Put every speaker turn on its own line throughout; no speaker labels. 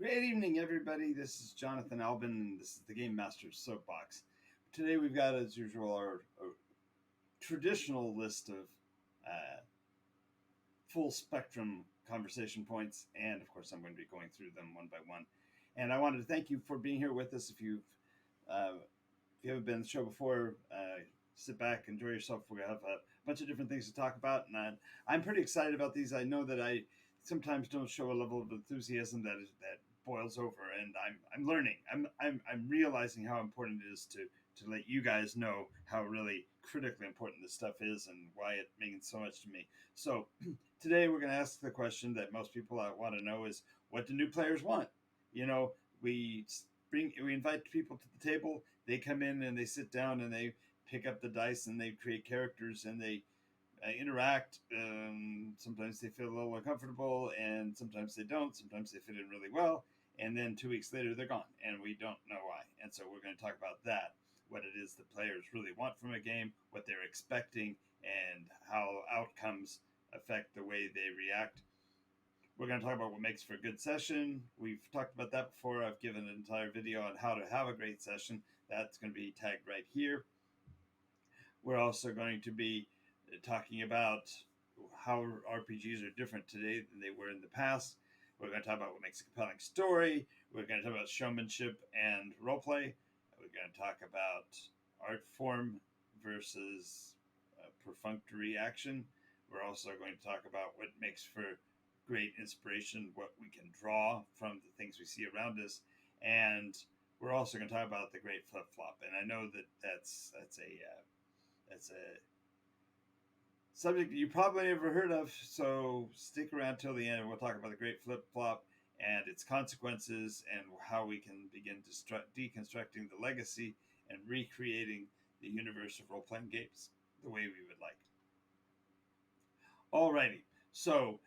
Great evening, everybody. This is Jonathan Albin, and this is the Game Master's Soapbox. Today, we've got, as usual, our traditional list of uh, full spectrum conversation points, and of course, I'm going to be going through them one by one. And I wanted to thank you for being here with us. If you haven't been on the show before, sit back, enjoy yourself. We have a bunch of different things to talk about, and I'm pretty excited about these. I know that I sometimes don't show a level of enthusiasm that boils over, and I'm learning. I'm realizing how important it is to let you guys know how really critically important this stuff is and why it means so much to me. So today we're going to ask the question that most people want to know is, what do new players want? You know, we invite people to the table. They come in and they sit down and they pick up the dice and they create characters and they interact. Sometimes they feel a little uncomfortable and sometimes they don't. Sometimes they fit in really well. And then 2 weeks later, they're gone and we don't know why. And so we're going to talk about that, what it is the players really want from a game, what they're expecting, and how outcomes affect the way they react. We're going to talk about what makes for a good session. We've talked about that before. I've given an entire video on how to have a great session. That's going to be tagged right here. We're also going to be talking about how RPGs are different today than they were in the past. We're going to talk about what makes a compelling story. We're going to talk about showmanship and roleplay. We're going to talk about art form versus perfunctory action. We're also going to talk about what makes for great inspiration, what we can draw from the things we see around us, and we're also going to talk about the great flip flop. And I know that that's a subject you probably never heard of, so stick around till the end and we'll talk about the great flip flop and its consequences and how we can begin deconstructing the legacy and recreating the universe of role-playing games the way we would like. Alrighty, so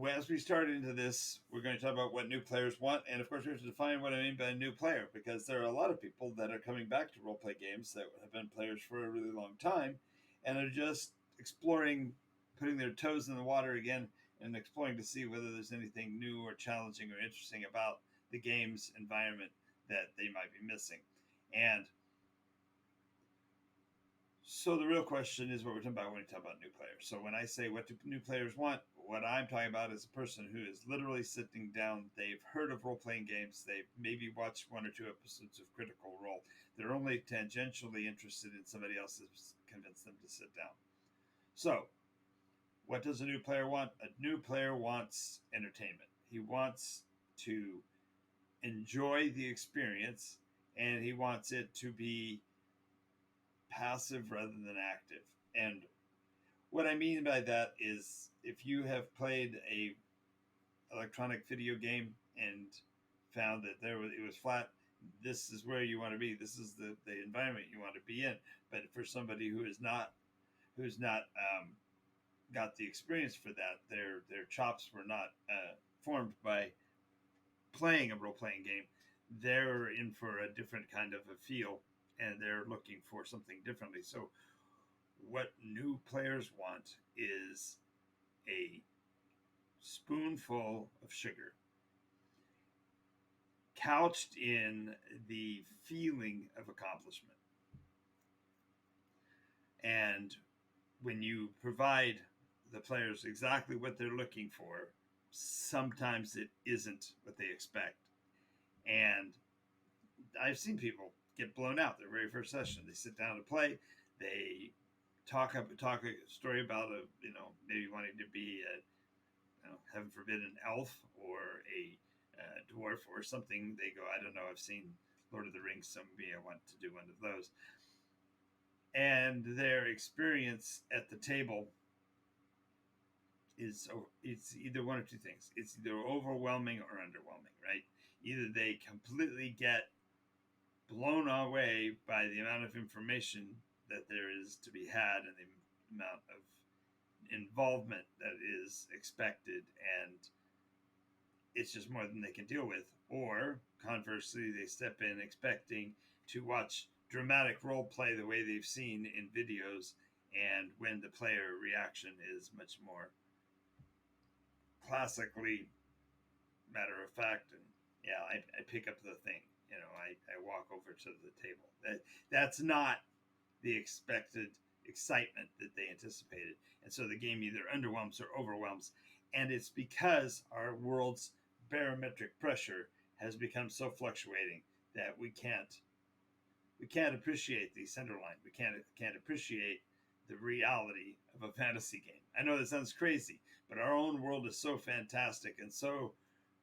as we start into this, we're going to talk about what new players want, and of course we have to define what I mean by a new player, because there are a lot of people that are coming back to role-play games that have been players for a really long time and are just exploring, putting their toes in the water again and exploring to see whether there's anything new or challenging or interesting about the game's environment that they might be missing. And so the real question is what we're talking about when we talk about new players. So when I say what do new players want, what I'm talking about is a person who is literally sitting down. They've heard of role-playing games. They've maybe watched 1 or 2 episodes of Critical Role. They're only tangentially interested in somebody else that's convinced them to sit down. So what does a new player want? A new player wants entertainment. He wants to enjoy the experience, and he wants it to be passive rather than active. And what I mean by that is, if you have played a electronic video game and found that it was flat, this is where you want to be. This is the environment you want to be in. But for somebody who's not got the experience for that, their chops were not formed by playing a role playing game. They're in for a different kind of a feel, and they're looking for something differently. So what new players want is a spoonful of sugar couched in the feeling of accomplishment. And when you provide the players exactly what they're looking for, sometimes it isn't what they expect. And I've seen people get blown out their very first session. They sit down to play. They talk a story about maybe wanting to be heaven forbid, an elf or a dwarf or something. They go, I don't know. I've seen Lord of the Rings. So maybe I want to do one of those. And their experience at the table it's either one of two things. It's either overwhelming or underwhelming, right? Either they completely get blown away by the amount of information that there is to be had and the amount of involvement that is expected, and it's just more than they can deal with. Or conversely, they step in expecting to watch dramatic role play the way they've seen in videos, and when the player reaction is much more classically matter of fact, and yeah, I pick up the thing. I walk over to the table. That's not the expected excitement that they anticipated, and so the game either underwhelms or overwhelms, and it's because our world's barometric pressure has become so fluctuating that we can't appreciate the center line. We can't appreciate the reality of a fantasy game. I know that sounds crazy, but our own world is so fantastic and so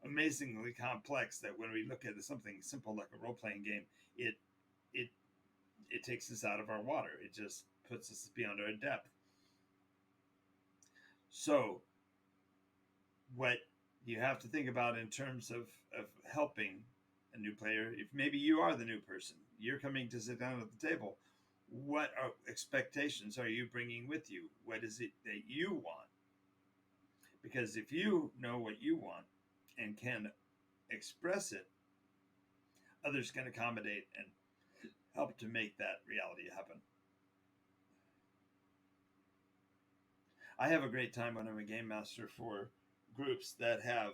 amazingly complex that when we look at something simple like a role playing game, it it it takes us out of our water. It just puts us beyond our depth. So what you have to think about in terms of helping a new player, if maybe you are the new person, you're coming to sit down at the table, what expectations are you bringing with you? What is it that you want? Because if you know what you want and can express it, others can accommodate and help to make that reality happen. I have a great time when I'm a game master for groups that have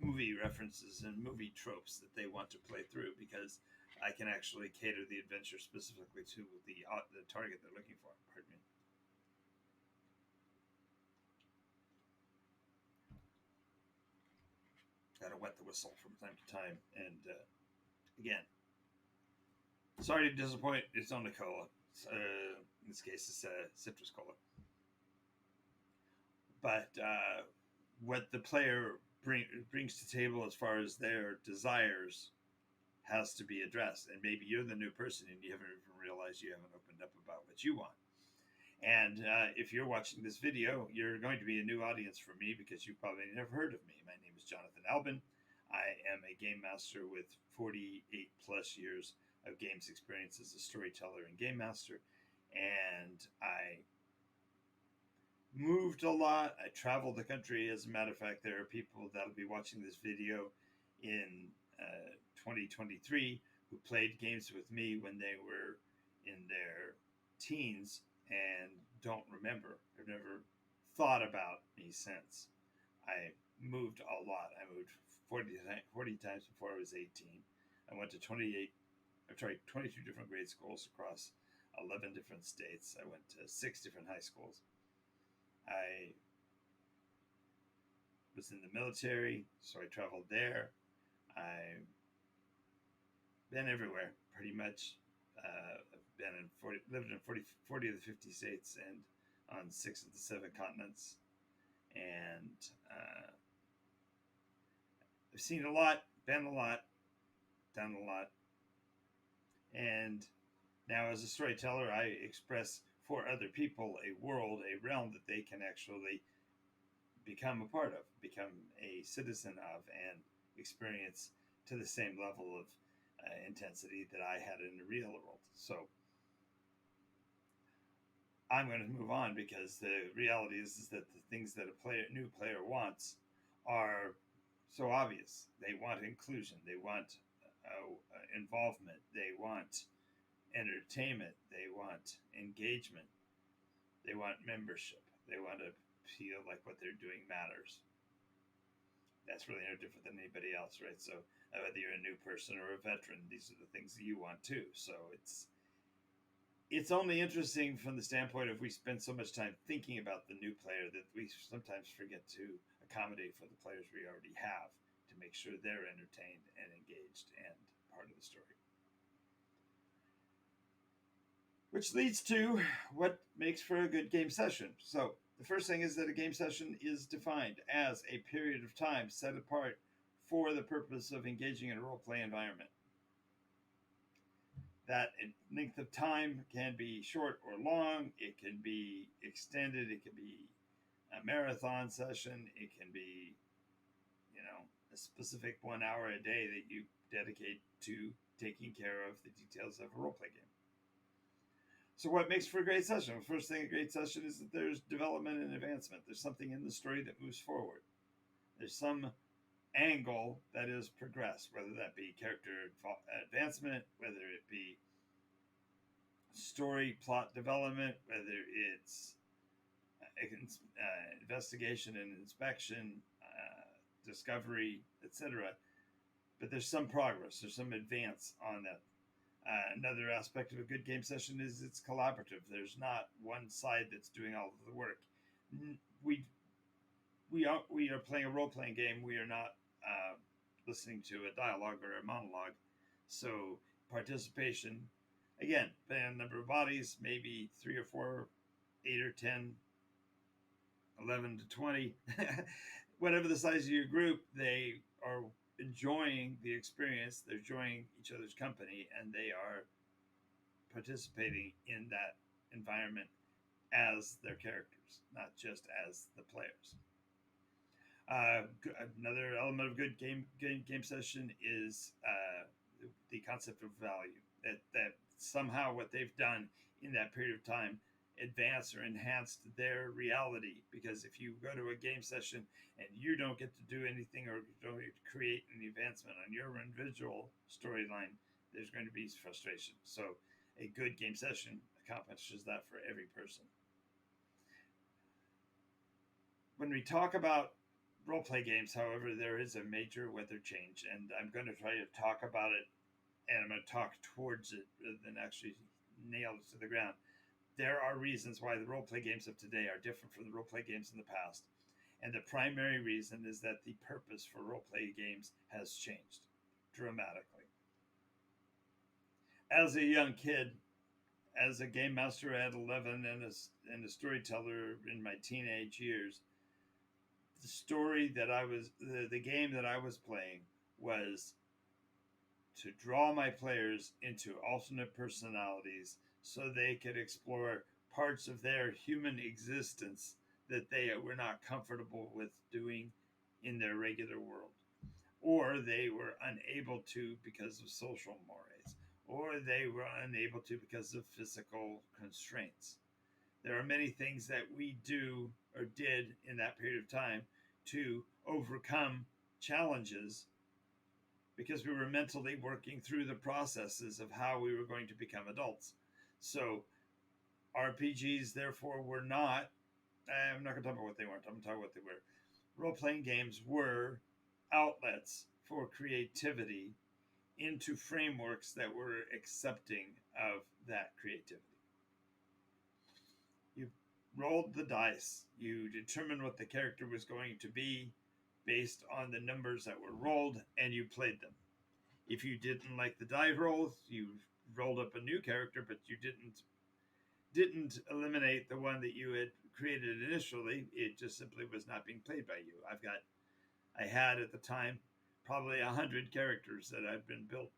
movie references and movie tropes that they want to play through, because I can actually cater the adventure specifically to the target they're looking for. Pardon me. Gotta wet the whistle from time to time. And again, sorry to disappoint. It's only cola. In this case, it's citrus cola. But what the player brings to the table as far as their desires has to be addressed. And maybe you're the new person and you haven't even realized you haven't opened up about what you want. And if you're watching this video, you're going to be a new audience for me because you've probably never heard of me. My name is Jonathan Albin. I am a game master with 48 plus years of games experience as a storyteller and game master. And I moved a lot. I traveled the country. As a matter of fact, there are people that'll be watching this video in 2023 who played games with me when they were in their teens and don't remember. I've never thought about me since. I moved a lot. I moved 40 times before I was 18. I went to 22 different grade schools across 11 different states. I went to 6 different high schools. I was in the military, so I traveled there. I've been everywhere, pretty much. Lived in 40 of the 50 states and on 6 of the 7 continents. And I've seen a lot, been a lot, done a lot. And now as a storyteller, I express for other people a world, a realm that they can actually become a part of, become a citizen of, and experience to the same level of intensity that I had in the real world. So I'm going to move on because the reality is that the things that a new player wants are so obvious. They want inclusion. They want involvement. They want entertainment. They want engagement. They want membership. They want to feel like what they're doing matters. That's really no different than anybody else, right? So whether you're a new person or a veteran, these are the things that you want too. So it's only interesting from the standpoint of we spend so much time thinking about the new player that we sometimes forget to accommodate for the players we already have to make sure they're entertained and engaged and part of the story. Which leads to what makes for a good game session. So the first thing is that a game session is defined as a period of time set apart for the purpose of engaging in a role-play environment. That length of time can be short or long. It can be extended. It can be a marathon session. It can be, a specific 1 hour a day that you dedicate to taking care of the details of a role-play game. So what makes for a great session? The first thing a great session is that there's development and advancement. There's something in the story that moves forward. There's some angle that is progressed, whether that be character advancement, whether it be story plot development, whether it's investigation and inspection, discovery, etc. But there's some progress, there's some advance on that. Another aspect of a good game session is it's collaborative. There's not one side that's doing all of the work. We we are playing a role playing game. We are not listening to a dialogue or a monologue. So participation, again, depending on the number of bodies, maybe 3 or 4, 8 or 10, 11 to 20, whatever the size of your group, they are enjoying the experience. They're enjoying each other's company, and they are participating in that environment as their characters, not just as the players. Another element of good game session is the concept of value. That somehow what they've done in that period of time advanced or enhanced their reality. Because if you go to a game session and you don't get to do anything or don't create an advancement on your individual storyline, there's going to be frustration. So a good game session accomplishes that for every person. When we talk about role play games, however, there is a major weather change, and I'm going to try to talk about it, and I'm going to talk towards it rather than actually nail it to the ground. There are reasons why the role play games of today are different from the role play games in the past, and the primary reason is that the purpose for role play games has changed dramatically. As a young kid, as a game master at 11 and a storyteller in my teenage years, the story that the game that I was playing was to draw my players into alternate personalities so they could explore parts of their human existence that they were not comfortable with doing in their regular world, or they were unable to because of social mores, or they were unable to because of physical constraints. There are many things that we do or did in that period of time to overcome challenges because we were mentally working through the processes of how we were going to become adults. So RPGs, therefore, were not, I'm not going to talk about what they weren't, I'm going to talk about what they were. Role-playing games were outlets for creativity into frameworks that were accepting of that creativity. You rolled the dice, you determined what the character was going to be based on the numbers that were rolled, and you played them. If you didn't like the die rolls, you rolled up a new character, but you didn't eliminate the one that you had created initially. It just simply was not being played by you. I had at the time probably 100 characters that had been built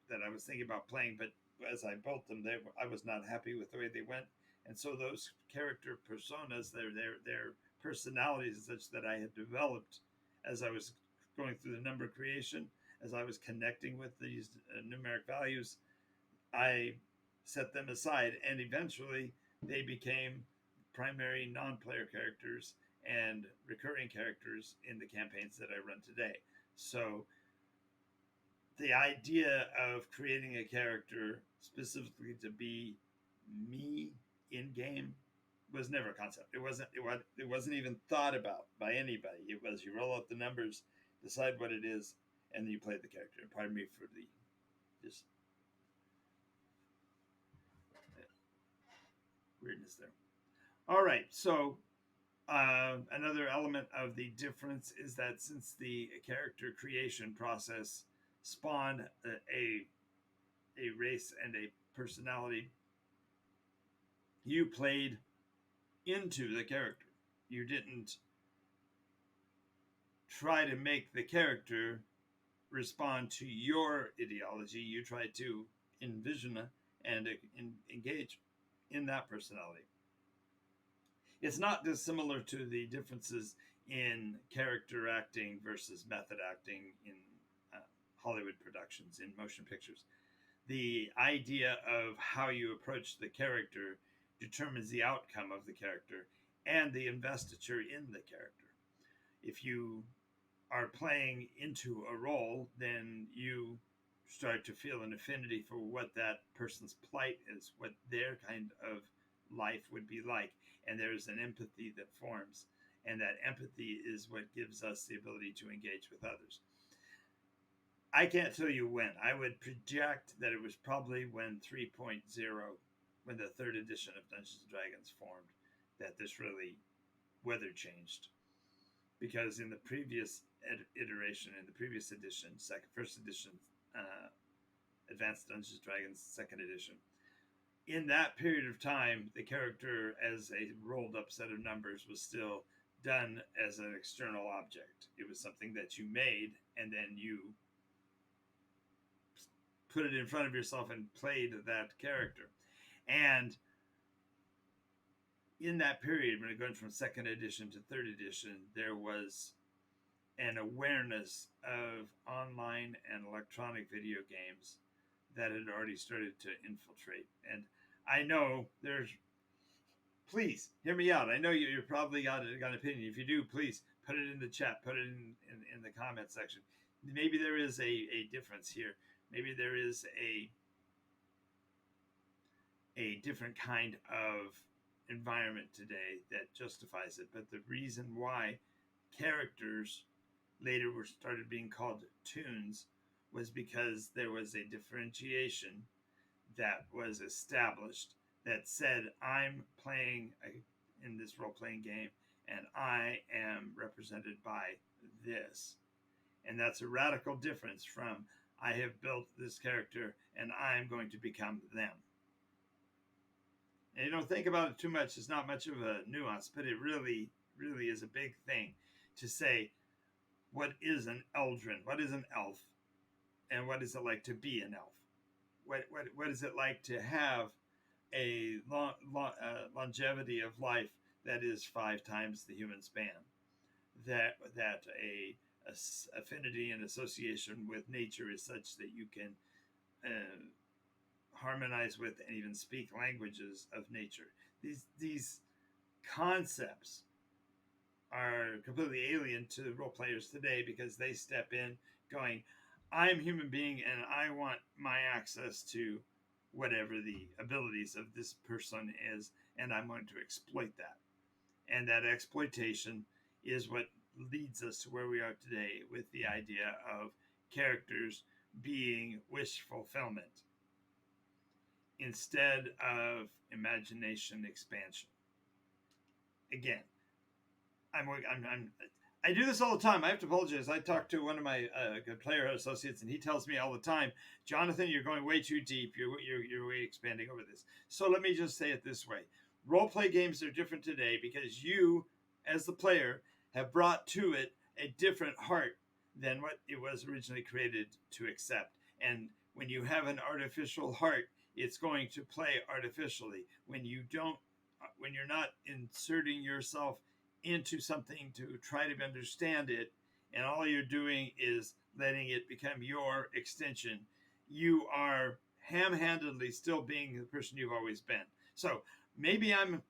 that I was thinking about playing, but as I built them, I was not happy with the way they went. And so those character personas, their personalities, such that I had developed as I was going through the number creation, as I was connecting with these numeric values, I set them aside, and eventually they became primary non-player characters and recurring characters in the campaigns that I run today. So the idea of creating a character specifically to be me in game was never a concept. It wasn't even thought about by anybody. It was, you roll out the numbers, decide what it is, and then you play the character. Pardon me for the just weirdness there. All right, so another element of the difference is that since the character creation process spawned a race and a personality, you played into the character. You didn't try to make the character respond to your ideology. You try to envision and engage in that personality. It's not dissimilar to the differences in character acting versus method acting in Hollywood productions, in motion pictures. The idea of how you approach the character determines the outcome of the character and the investiture in the character. If you are playing into a role, then you start to feel an affinity for what that person's plight is, what their kind of life would be like, and there's an empathy that forms. and that empathy is what gives us the ability to engage with others. I can't tell you when. I would project that it was probably when 3.0, when the third edition of Dungeons and Dragons formed, that this really weather changed. Because in the previous iteration, in the previous edition, first edition, Advanced Dungeons and Dragons second edition, in that period of time, the character as a rolled up set of numbers was still done as an external object. It was something that you made, and then you put it in front of yourself and played that character. And in that period, when it went from second edition to third edition, there was an awareness of online and electronic video games that had already started to infiltrate. And I know please hear me out. I know you're probably got an opinion. If you do, please put it in the chat, put it in the comment section. Maybe there is a difference here. Maybe there is a different kind of environment today that justifies it. But the reason why characters later were started being called toons was because there was a differentiation that was established that said, I'm playing in this role-playing game and I am represented by this. And that's a radical difference from, I have built this character and I'm going to become them. And you don't think about it too much. It's not much of a nuance, but it really, really is a big thing to say, what is an Eldrin? What is an elf? And what is it like to be an elf? What is it like to have a longevity of life that is 5 times the human span? That a affinity and association with nature is such that you can harmonize with and even speak languages of nature. These concepts are completely alien to role players today because they step in going, I'm a human being and I want my access to whatever the abilities of this person is, and I'm going to exploit that. And that exploitation is what leads us to where we are today with the idea of characters being wish fulfillment instead of imagination expansion. Again, I do this all the time. I have to apologize. I talk to one of my player associates, and he tells me all the time, Jonathan, you're going way too deep. You're way expanding over this. So let me just say it this way. Role-play games are different today because you, as the player, have brought to it a different heart than what it was originally created to accept. And when you have an artificial heart, it's going to play artificially. When you're not inserting yourself into something to try to understand it, and all you're doing is letting it become your extension, you are ham-handedly still being the person you've always been. So maybe I'm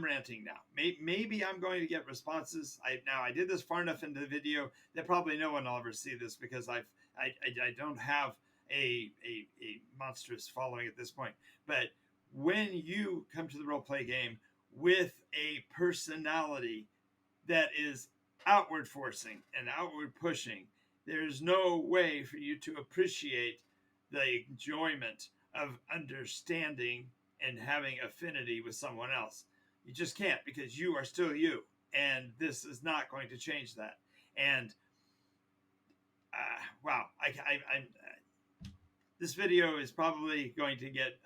ranting now. Maybe I'm going to get responses. I did this far enough into the video that probably no one will ever see this because I don't have a monstrous following at this point. But when you come to the role play game with a personality that is outward forcing and outward pushing, there's no way for you to appreciate the enjoyment of understanding and having affinity with someone else. You just can't, because you are still you, and this is not going to change that. And wow, this video is probably going to get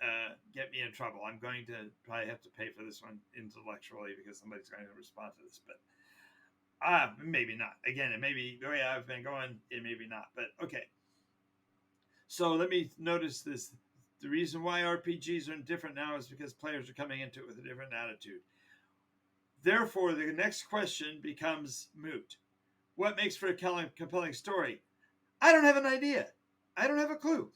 me in trouble. I'm going to probably have to pay for this one intellectually because somebody's going to respond to this, but maybe not. Again, it may be the way I've been going, it may be not, but okay. So let me notice this. The reason why RPGs are different now is because players are coming into it with a different attitude. Therefore, the next question becomes moot. What makes for a compelling story? I don't have an idea. I don't have a clue.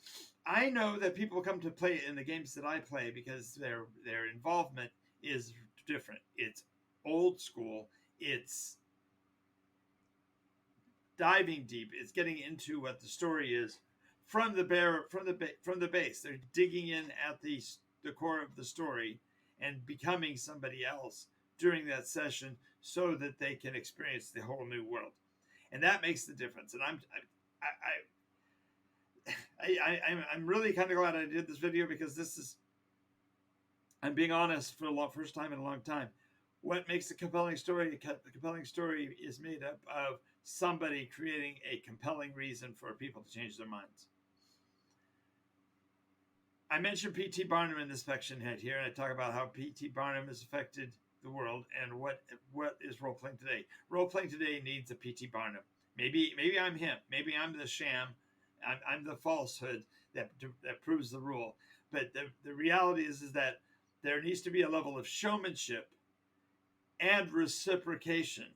I know that people come to play in the games that I play because their involvement is different. It's old school. It's diving deep. It's getting into what the story is from the base. They're digging in at the core of the story and becoming somebody else during that session so that they can experience the whole new world. And that makes the difference. And I'm really kind of glad I did this video, because this is, I'm being honest for the first time in a long time. What makes a compelling story? The compelling story is made up of somebody creating a compelling reason for people to change their minds. I mentioned P.T. Barnum in this section head here, and I talk about how P.T. Barnum has affected the world and what is role playing today. Role playing today needs a P.T. Barnum. Maybe I'm him. Maybe I'm the sham. I'm the falsehood that proves the rule. But the reality is that there needs to be a level of showmanship and reciprocation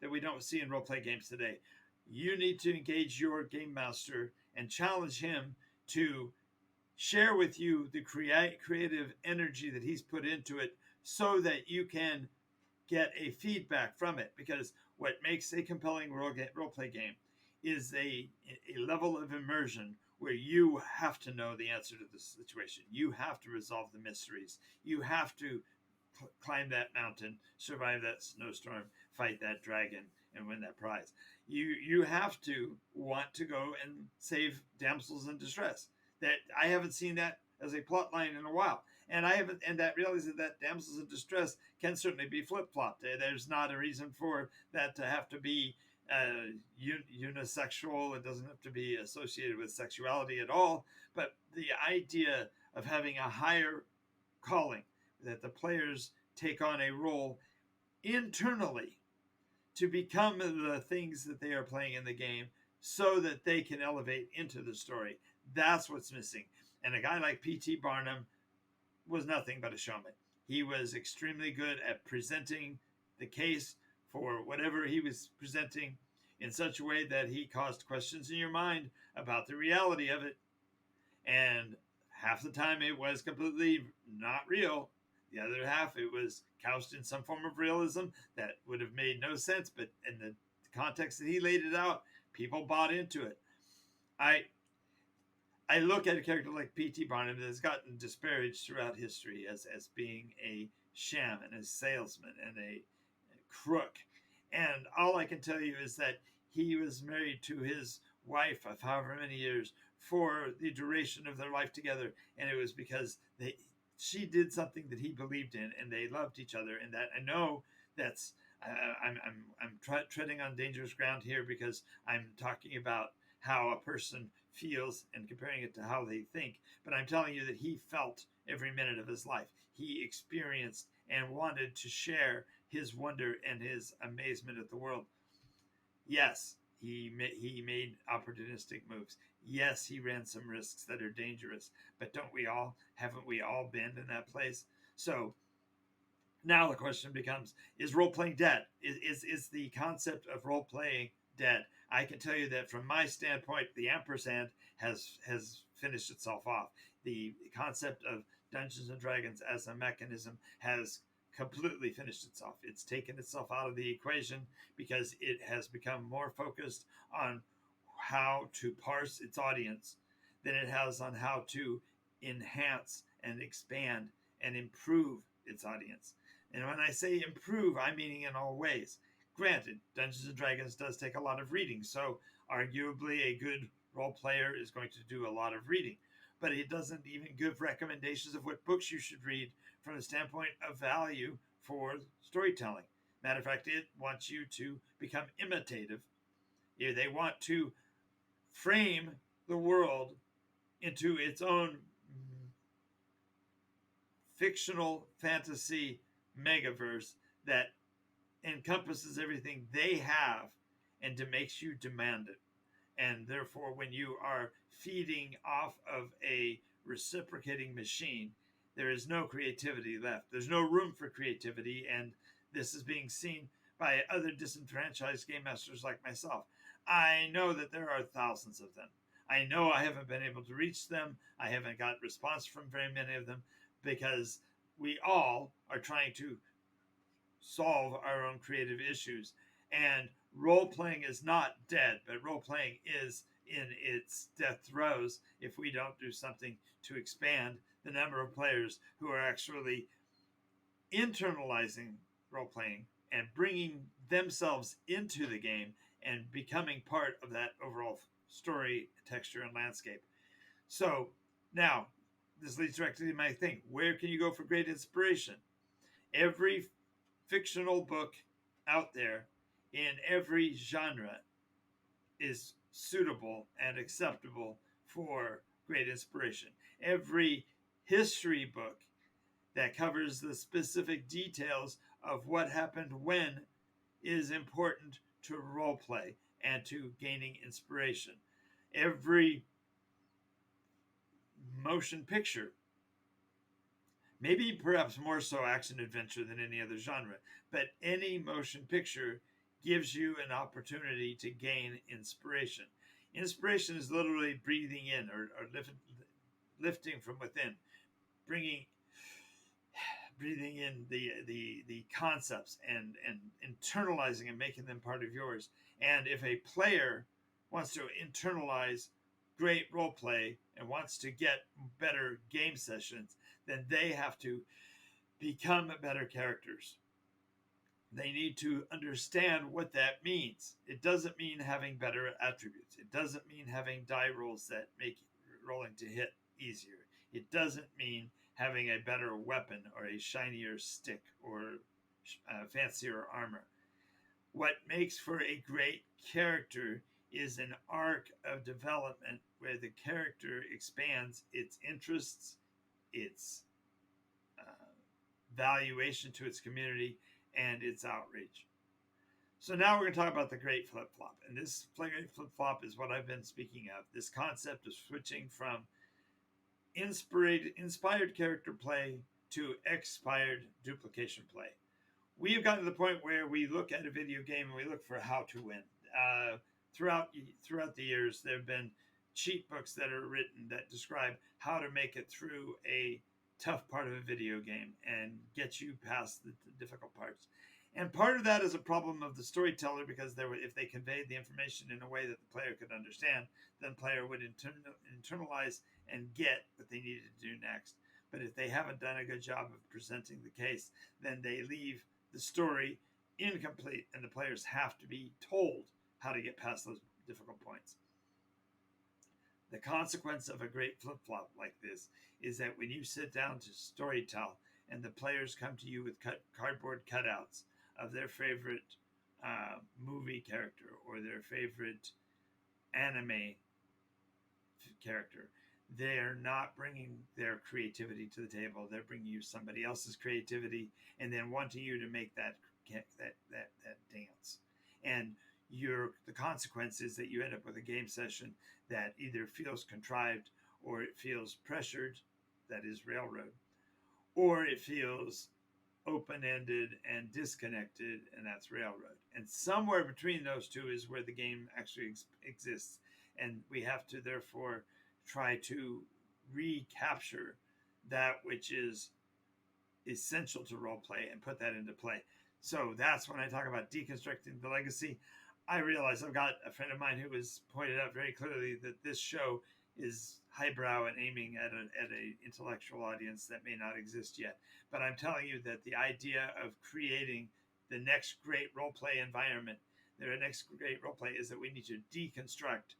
that we don't see in role play games today. You need to engage your game master and challenge him to share with you the creative energy that he's put into it, so that you can get a feedback from it. Because what makes a compelling role play game is a level of immersion where you have to know the answer to the situation. You have to resolve the mysteries. You have to climb that mountain, survive that snowstorm, fight that dragon, and win that prize. You have to want to go and save damsels in distress. That I haven't seen that as a plot line in a while. And that realizes that damsels in distress can certainly be flip-flopped. There's not a reason for that to have to be unisexual. It doesn't have to be associated with sexuality at all. But the idea of having a higher calling, that the players take on a role internally to become the things that they are playing in the game, so that they can elevate into the story. That's what's missing. And a guy like P.T. Barnum was nothing but a showman. He was extremely good at presenting the case for whatever he was presenting in such a way that he caused questions in your mind about the reality of it. And half the time it was completely not real. The other half, it was couched in some form of realism that would have made no sense. But in the context that he laid it out, people bought into it. I look at a character like P.T. Barnum that has gotten disparaged throughout history as being a sham and a salesman and a crook. And all I can tell you is that he was married to his wife of however many years for the duration of their life together. And it was because she did something that he believed in, and they loved each other. And that, I know that's, I'm treading on dangerous ground here, because I'm talking about how a person feels and comparing it to how they think. But I'm telling you that he felt every minute of his life. He experienced and wanted to share his wonder and his amazement at the world. Yes, he made opportunistic moves. Yes, he ran some risks that are dangerous. But haven't we all been in that place? So now the question becomes, is role-playing dead? Is the concept of role-playing dead? I can tell you that from my standpoint, the ampersand has finished itself off. The concept of Dungeons and Dragons as a mechanism has completely finished itself. It's taken itself out of the equation, because it has become more focused on how to parse its audience than it has on how to enhance and expand and improve its audience. And when I say improve, I'm meaning in all ways. Granted, Dungeons and Dragons does take a lot of reading, so arguably a good role player is going to do a lot of reading. But it doesn't even give recommendations of what books you should read from the standpoint of value for storytelling. Matter of fact, it wants you to become imitative. They want to frame the world into its own fictional fantasy megaverse that encompasses everything they have and makes you demand it. And therefore, when you are feeding off of a reciprocating machine, there is no creativity left. There's no room for creativity. And this is being seen by other disenfranchised game masters like myself. I know that there are thousands of them. I know I haven't been able to reach them. I haven't got response from very many of them, because we all are trying to solve our own creative issues. And role-playing is not dead, but role-playing is in its death throes if we don't do something to expand the number of players who are actually internalizing role-playing and bringing themselves into the game and becoming part of that overall story, texture, and landscape. So now, this leads directly to my thing. Where can you go for great inspiration? Every fictional book out there in every genre is suitable and acceptable for great inspiration. Every history book that covers the specific details of what happened when is important to role play and to gaining inspiration. Every motion picture, maybe perhaps more so action adventure than any other genre, but any motion picture gives you an opportunity to gain inspiration. Inspiration is literally breathing in or lifting from within, bringing breathing in the concepts and internalizing and making them part of yours. And if a player wants to internalize great role play and wants to get better game sessions, then they have to become better characters. They need to understand what that means. It doesn't mean having better attributes. It doesn't mean having die rolls that make rolling to hit easier. It doesn't mean having a better weapon or a shinier stick or fancier armor. What makes for a great character is an arc of development where the character expands its interests, its valuation to its community, and its outreach. So now we're going to talk about the great flip-flop. And this great flip-flop is what I've been speaking of. This concept of switching from inspired character play to expired duplication play. We have gotten to the point where we look at a video game and we look for how to win. Throughout the years, there have been cheat books that are written that describe how to make it through a tough part of a video game and get you past the difficult parts. And part of that is a problem of the storyteller, because if they conveyed the information in a way that the player could understand, then the player would internalize and get what they needed to do next. But if they haven't done a good job of presenting the case, then they leave the story incomplete, and the players have to be told how to get past those difficult points. The consequence of a great flip-flop like this is that when you sit down to storytell and the players come to you with cardboard cutouts of their favorite movie character or their favorite anime character, they are not bringing their creativity to the table. They're bringing you somebody else's creativity and then wanting you to make that dance. And the consequence is that you end up with a game session that either feels contrived or it feels pressured, that is railroad, or it feels open-ended and disconnected, and that's railroad. And somewhere between those two is where the game actually exists. And we have to therefore try to recapture that which is essential to role play and put that into play. So that's when I talk about deconstructing the legacy. I realize I've got a friend of mine who has pointed out very clearly that this show is highbrow and aiming at an intellectual audience that may not exist yet. But I'm telling you that the idea of creating the next great role play environment, the next great role play, is that we need to deconstruct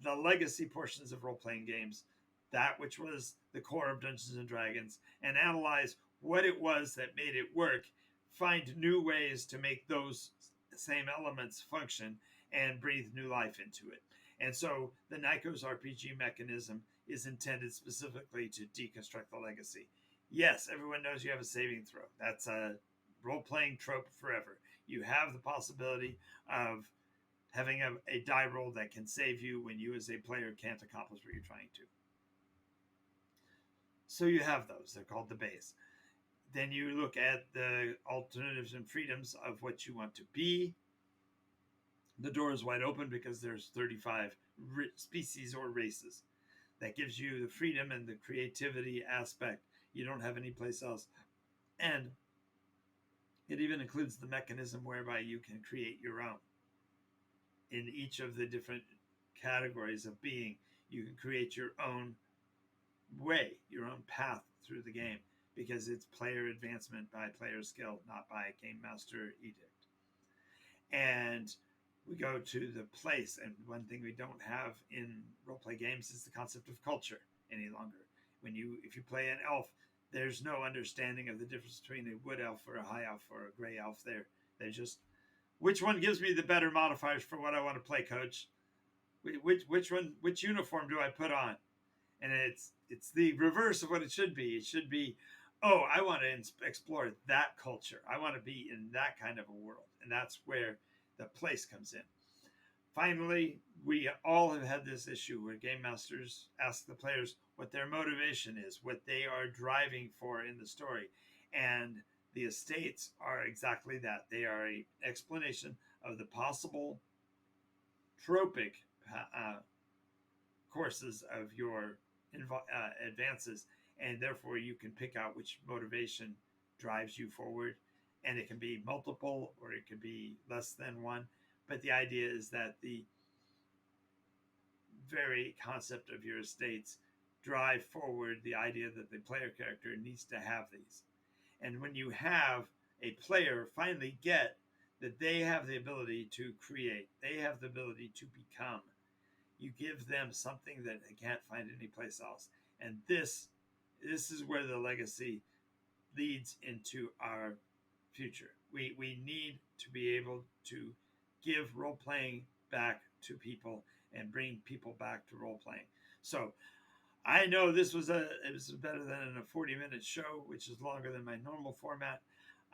the legacy portions of role-playing games, that which was the core of Dungeons and Dragons, and analyze what it was that made it work, find new ways to make those same elements function, and breathe new life into it. And so the NycosRPG mechanism is intended specifically to deconstruct the legacy. Yes, everyone knows you have a saving throw. That's a role-playing trope forever. You have the possibility of having a die roll that can save you when you as a player can't accomplish what you're trying to. So you have those. They're called the base. Then you look at the alternatives and freedoms of what you want to be. The door is wide open because there's 35 species or races. That gives you the freedom and the creativity aspect you don't have anyplace else. And it even includes the mechanism whereby you can create your own. In each of the different categories of being, you can create your own way, your own path through the game, because it's player advancement by player skill, not by game master edict.
and we go to the place. And one thing we don't have in role play games is the concept of culture any longer. If you play an elf, there's no understanding of the difference between a wood elf or a high elf or a gray elf. They're just, which one gives me the better modifiers for what I want to play, coach? Which uniform do I put on? And it's the reverse of what it should be. It should be, oh, I want to explore that culture. I want to be in that kind of a world, and that's where the place comes in. Finally, we all have had this issue where game masters ask the players what their motivation is, what they are driving for in the story, and the estates are exactly that. They are an explanation of the possible tropic courses of your advances, and therefore you can pick out which motivation drives you forward. And it can be multiple or it can be less than one. But the idea is that the very concept of your estates drive forward the idea that the player character needs to have these. And when you have a player finally get that they have the ability to create, they have the ability to become, you give them something that they can't find anyplace else. And this is where the legacy leads into our future. We need to be able to give role playing back to people and bring people back to role playing. So I know it was better than a 40-minute show, which is longer than my normal format.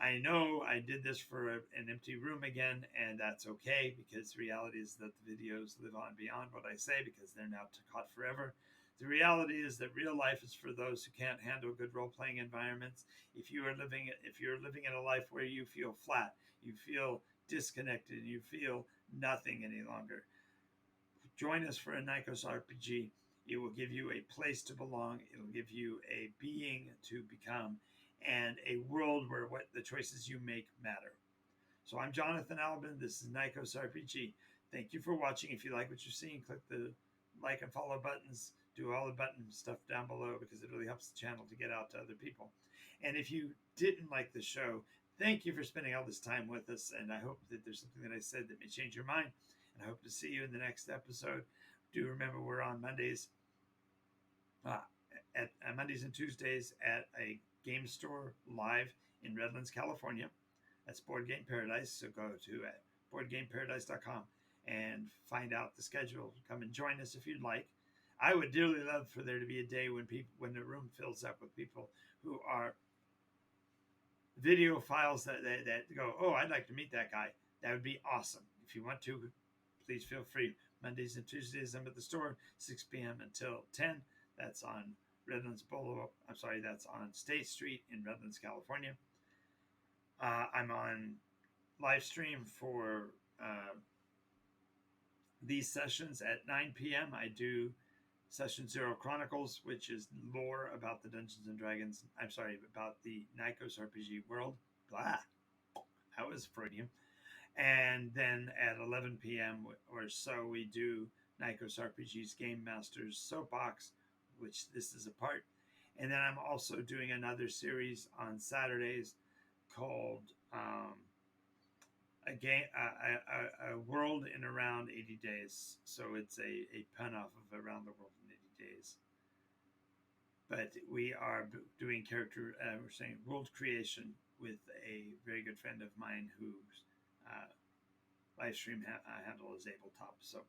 I know I did this for an empty room again, and that's okay, because the reality is that the videos live on beyond what I say, because they're now caught forever. The reality is that real life is for those who can't handle good role-playing environments. If you're living in a life where you feel flat, you feel disconnected, you feel nothing any longer, join us for a NycosRPG. It will give you a place to belong. It will give you a being to become, and a world where what the choices you make matter. So I'm Jonathan Albin. This is NycosRPG. Thank you for watching. If you like what you're seeing, click the like and follow buttons. Do all the button stuff down below, because it really helps the channel to get out to other people. And if you didn't like the show, thank you for spending all this time with us. And I hope that there's something that I said that may change your mind. And I hope to see you in the next episode. Do remember we're on Mondays, at Mondays and Tuesdays at a game store live in Redlands, California. That's Board Game Paradise. So go to boardgameparadise.com and find out the schedule. Come and join us if you'd like. I would dearly love for there to be a day when the room fills up with people who are video files that go, oh, I'd like to meet that guy. That would be awesome. If you want to, please feel free. Mondays and Tuesdays, I'm at the store, 6 p.m. until 10. That's on Redlands Boulevard. That's on State Street in Redlands, California. I'm on live stream for these sessions at 9 p.m. I do Session 0 Chronicles, which is lore about the Dungeons and Dragons. About the NycosRPG world. Blah. That was Freudian. And then at 11 p.m. or so, we do NycosRPG's Game Masters Soapbox, which this is a part. And then I'm also doing another series on Saturdays called a world in around 80 days. So it's a pun off of Around the World in 80 days. But we are doing we're saying world creation with a very good friend of mine whose live stream handle is Abletop. So